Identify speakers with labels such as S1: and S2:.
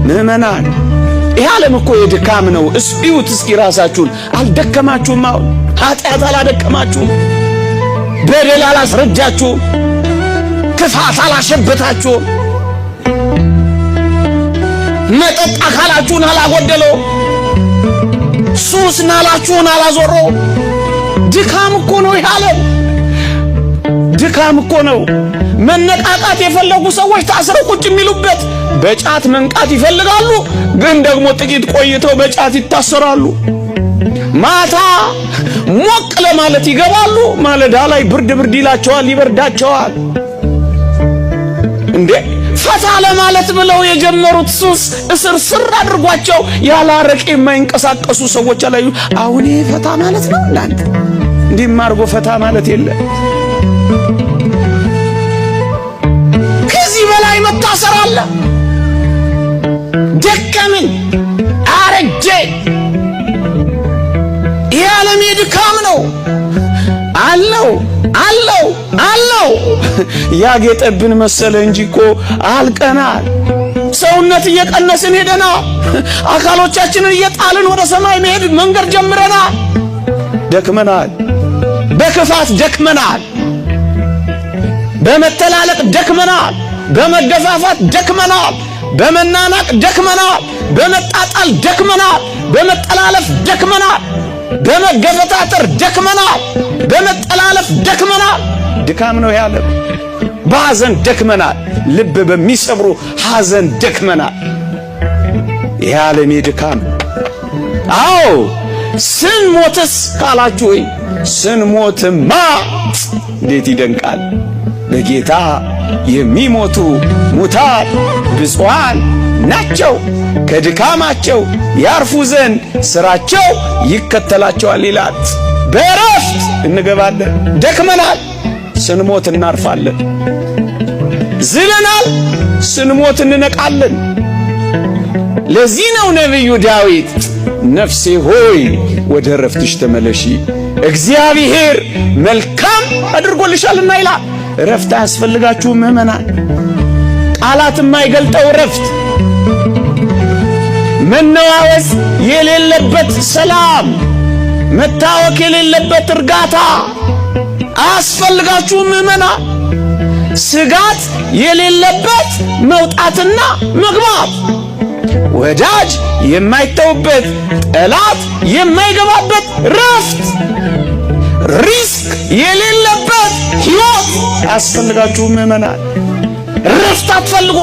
S1: ምእመናን ይህ ዓለም እኮ የድካም ነው። እስኪዩት እስኪ ራሳችሁን። አልደከማችሁም? አሁን ኃጢአት አላደከማችሁም? በደል አላስረጃችሁም? ክፋት አላሸበታችሁም? መጠጥ አካላችሁን አላጎደለው? ሱስ ናላችሁን አላዞረው? ድካም እኮ ነው ይህ ዓለም። ድካም እኮ ነው። መነቃቃት የፈለጉ ሰዎች ታስረው ቁጭ የሚሉበት በጫት መንቃት ይፈልጋሉ፣ ግን ደግሞ ጥቂት ቆይተው በጫት ይታሰራሉ። ማታ ሞቅ ለማለት ይገባሉ፣ ማለዳ ላይ ብርድ ይላቸዋል፣ ይበርዳቸዋል። እንዴ ፈታ ለማለት ብለው የጀመሩት ሱስ እስር አድርጓቸው ያለ አረቄ የማይንቀሳቀሱ ሰዎች አላዩ። አሁን ይሄ ፈታ ማለት ነው? እናንተ እንዲህም አድርጎ ፈታ ማለት የለም። ከዚህ በላይ መታሰር አለ? ደከምን፣ አረጀ። ይህ ዓለም የድካም ነው። አለው ያጌጠብን መሰለ እንጂ እኮ አልቀናል። ሰውነት እየቀነስን ሄደናል። አካሎቻችንን እየጣልን ወደ ሰማይ መሄድ መንገድ ጀምረናል። ደክመናል። በክፋት ደክመናል። በመተላለቅ ደክመናል። በመገፋፋት ደክመናል። በመናናቅ ደክመናል። በመጣጣል ደክመናል። በመጠላለፍ ደክመናል። በመገፈታተር ደክመናል። በመጠላለፍ ደክመናል። ድካም ነው ያለ። በሐዘን ደክመናል። ልብ በሚሰብሩ ሐዘን ደክመናል። ይህ ዓለም የድካም። አዎ ስንሞትስ ካላችሁ ወይ ስንሞትማ እንዴት ይደንቃል! በጌታ የሚሞቱ ሙታን ብፁዓን ናቸው፣ ከድካማቸው ያርፉ ዘንድ ሥራቸው ይከተላቸዋል ይላል። በእረፍት እንገባለን። ደክመናል፣ ስንሞት እናርፋለን። ዝለናል፣ ስንሞት እንነቃለን። ለዚህ ነው ነቢዩ ዳዊት ነፍሴ ሆይ ወደ እረፍትሽ ተመለሺ፣ እግዚአብሔር መልካም አድርጎልሻልና ይላል። እረፍት አያስፈልጋችሁም ምእመናን? ቃላት የማይገልጠው እረፍት፣ መነዋወጽ የሌለበት ሰላም፣ መታወክ የሌለበት እርጋታ አያስፈልጋችሁም ምእመናን? ስጋት የሌለበት መውጣትና መግባት፣ ወዳጅ የማይተውበት ጠላት የማይገባበት ረፍት፣ ሪስክ የሌለበት ሕይወት አያስፈልጋችሁም ምእመናን? ረፍት አትፈልጉ?